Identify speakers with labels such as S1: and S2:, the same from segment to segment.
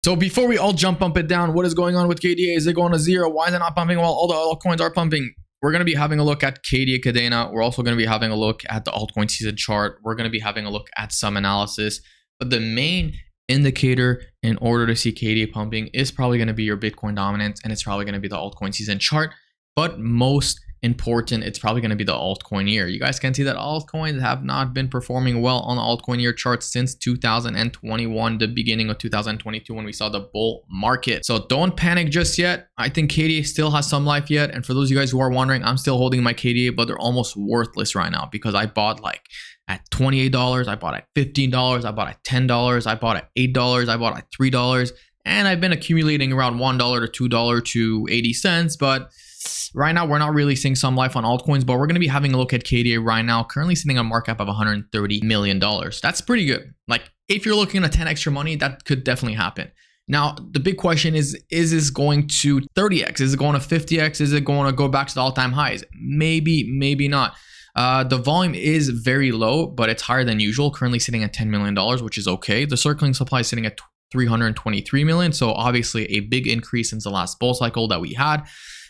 S1: So before we all jump it down, what is going on with KDA? Is it going to zero? Why is it not pumping while all the altcoins are pumping? We're going to be having a look at KDA Kadena. We're also going to be having a look at the altcoin season chart. We're going to be having a look at some analysis. But the main indicator in order to see KDA pumping is probably going to be your Bitcoin dominance, and it's probably going to be the altcoin season chart. But most important, it's probably going to be the altcoin year. You guys can see that altcoins have not been performing well on the altcoin year chart since 2021, the beginning of 2022 when we saw the bull market. So don't panic just yet. I think KDA still has some life yet. And for those of you guys who are wondering, I'm still holding my KDA, but they're almost worthless right now because I bought like at $28, I bought at $15, I bought at $10, I bought at $8, I bought at $3, and I've been accumulating around $1 to $2 to 80 cents. But right now, we're not really seeing some life on altcoins, but we're going to be having a look at KDA right now, currently sitting on a market cap of $130 million. That's pretty good. Like, if you're looking at 10 extra money, that could definitely happen. Now, the big question is this going to 30x? Is it going to 50x? Is it going to go back to the all-time highs? Maybe, maybe not. The volume is very low, but it's higher than usual, currently sitting at $10 million, which is okay. The circulating supply is sitting at 323 million. So obviously a big increase since the last bull cycle that we had.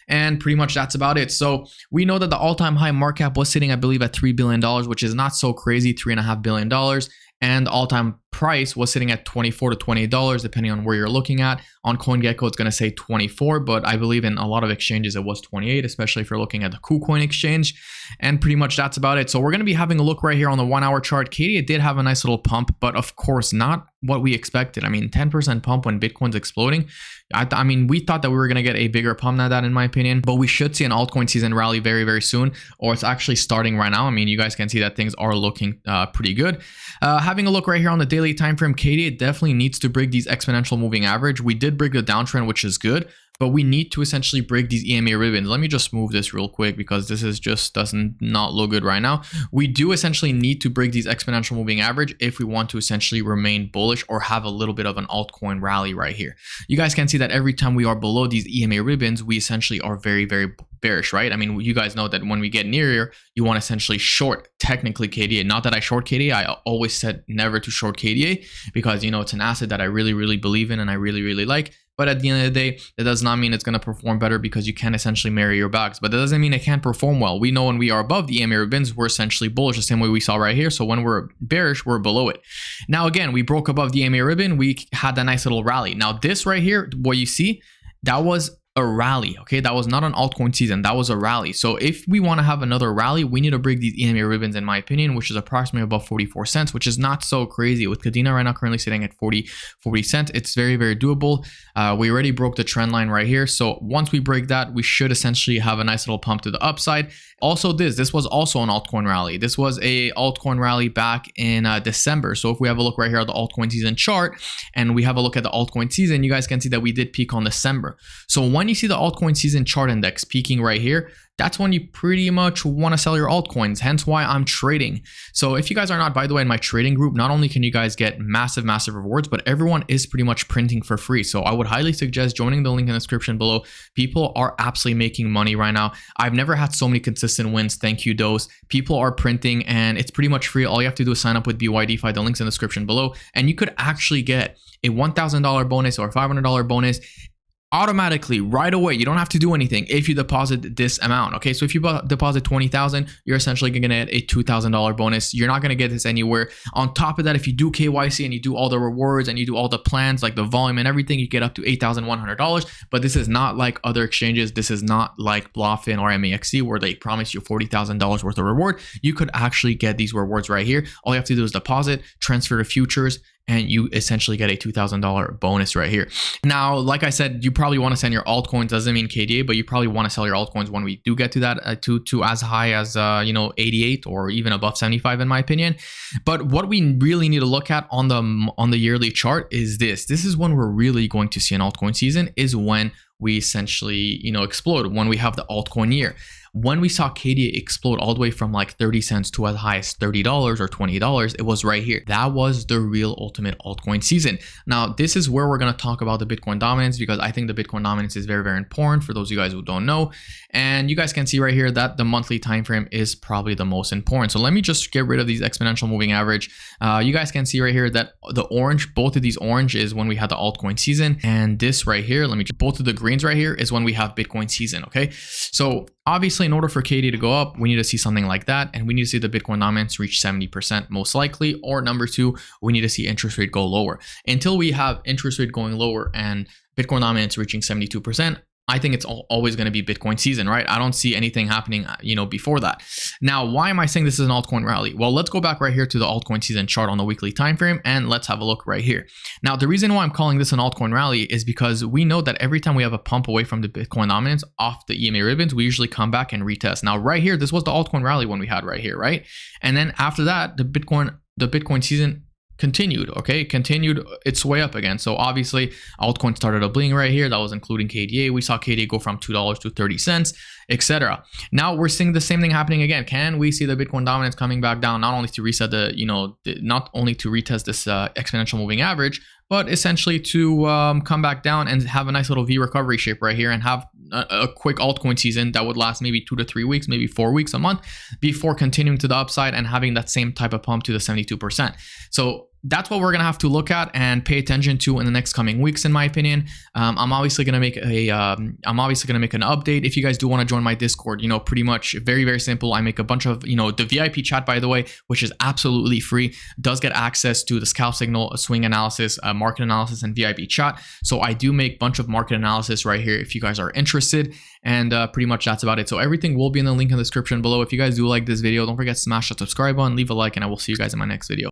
S1: And pretty much that's about it. So we know that the all-time high market cap was sitting, I believe, at $3 billion, which is not so crazy, $3.5 billion. And the all-time price was sitting at $24 to $28, depending on where you're looking at. On CoinGecko, it's going to say 24, but I believe in a lot of exchanges, it was 28, especially if you're looking at the KuCoin exchange. And pretty much that's about it. So we're going to be having a look right here on the 1 hour chart. KDA did have a nice little pump, but of course, not what we expected. I mean, 10% pump when Bitcoin's exploding. I mean, we thought that we were going to get a bigger pump than that, in my opinion, but we should see an altcoin season rally very, very soon, or it's actually starting right now. I mean, you guys can see that things are looking pretty good. Having a look right here on the daily time frame, KDA definitely needs to break these exponential moving average. We did break the downtrend, which is good, but we need to essentially break these EMA ribbons. Let me just move this real quick because this is just doesn't not look good right now. We do essentially need to break these exponential moving average if we want to essentially remain bullish or have a little bit of an altcoin rally right here. You guys can see that every time we are below these EMA ribbons, we essentially are very, very bearish, right? I mean, you guys know that when we get near here, you want to essentially short technically KDA. Not that I short KDA. I always said never to short KDA because, you know, it's an asset that I really, really believe in and I really, really like. But at the end of the day, that does not mean it's going to perform better because you can essentially marry your bags. But that doesn't mean it can't perform well. We know when we are above the EMA ribbons, we're essentially bullish, the same way we saw right here. So when we're bearish, we're below it. Now, again, we broke above the EMA ribbon. We had that nice little rally. Now, this right here, what you see, that was a rally. Okay, that was not an altcoin season, that was a rally. So if we want to have another rally, we need to break these EMA ribbons, in my opinion, which is approximately above 44 cents, which is not so crazy. With Kadena right now currently sitting at 40 cents, it's very, very doable. We already broke the trend line right here, so once we break that, we should essentially have a nice little pump to the upside. Also, this was also an altcoin rally. This was a altcoin rally back in December. So if we have a look right here at the altcoin season chart and we have a look at the altcoin season, you guys can see that we did peak on December. So when you see the altcoin season chart index peaking right here, that's when you pretty much want to sell your altcoins, hence why I'm trading. So if you guys are not, by the way, in my trading group, not only can you guys get massive, massive rewards, but everyone is pretty much printing for free. So I would highly suggest joining the link in the description below. People are absolutely making money right now. I've never had so many consistent wins. Thank you, Dose. People are printing and it's pretty much free. All you have to do is sign up with BYDeFi. The link's in the description below. And you could actually get a $1,000 bonus or $500 bonus automatically right away. You don't have to do anything if you deposit this amount. Okay, so if you deposit 20,000, you're essentially gonna get a $2,000 bonus. You're not gonna get this anywhere. On top of that, if you do KYC and you do all the rewards and you do all the plans like the volume and everything, you get up to $8,100. But this is not like other exchanges. This is not like Bluffin or MAXC where they promise you $40,000 worth of reward. You could actually get these rewards right here. All you have to do is deposit, transfer to futures, and you essentially get a $2,000 bonus right here. Now, like I said, you probably want to send your altcoins. Doesn't mean KDA, but you probably want to sell your altcoins when we do get to that to as high as 88 or even above 75, in my opinion. But what we really need to look at on the yearly chart is this. This is when we're really going to see an altcoin season, is when we essentially explode, when we have the altcoin year. when we saw KDA explode all the way from like 30 cents to as high as $30 or $20, it was right here. That was the real ultimate altcoin season. Now, this is where we're going to talk about the Bitcoin dominance, because I think the Bitcoin dominance is very, very important for those of you guys who don't know. And you guys can see right here that the monthly time frame is probably the most important. So let me just get rid of these exponential moving average. You guys can see right here that the orange, both of these orange is when we had the altcoin season, and this right here, both of the greens right here is when we have Bitcoin season. Okay, so obviously in order for KDA to go up, we need to see something like that, and we need to see the Bitcoin dominance reach 70% most likely, or number two, we need to see interest rate go lower. Until we have interest rate going lower and Bitcoin dominance reaching 72%, I think it's always going to be Bitcoin season, right? I don't see anything happening, before that. Now, why am I saying this is an altcoin rally? Well, let's go back right here to the altcoin season chart on the weekly time frame, and let's have a look right here. Now, the reason why I'm calling this an altcoin rally is because we know that every time we have a pump away from the Bitcoin dominance off the EMA ribbons, we usually come back and retest. Now, right here, this was the altcoin rally when we had right here, right? And then after that, the Bitcoin season continued its way up again. So obviously altcoin started a bling right here. That was including KDA. We saw KDA go from $2 to 30 cents, etc. Now we're seeing the same thing happening again. Can we see the Bitcoin dominance coming back down, not only to reset not only to retest this exponential moving average, but essentially to come back down and have a nice little V recovery shape right here and have a quick altcoin season that would last maybe 2 to 3 weeks, maybe 4 weeks, a month, before continuing to the upside and having that same type of pump to the 72%. So that's what we're gonna have to look at and pay attention to in the next coming weeks, in my opinion. I'm obviously gonna make an update. If you guys do want to join my Discord, pretty much very, very simple. I make a bunch of, the VIP chat, by the way, which is absolutely free, does get access to the scalp signal, swing analysis, market analysis, and VIP chat. So I do make a bunch of market analysis right here if you guys are interested. And pretty much that's about it. So everything will be in the link in the description below. If you guys do like this video, don't forget to smash that subscribe button, leave a like, and I will see you guys in my next video.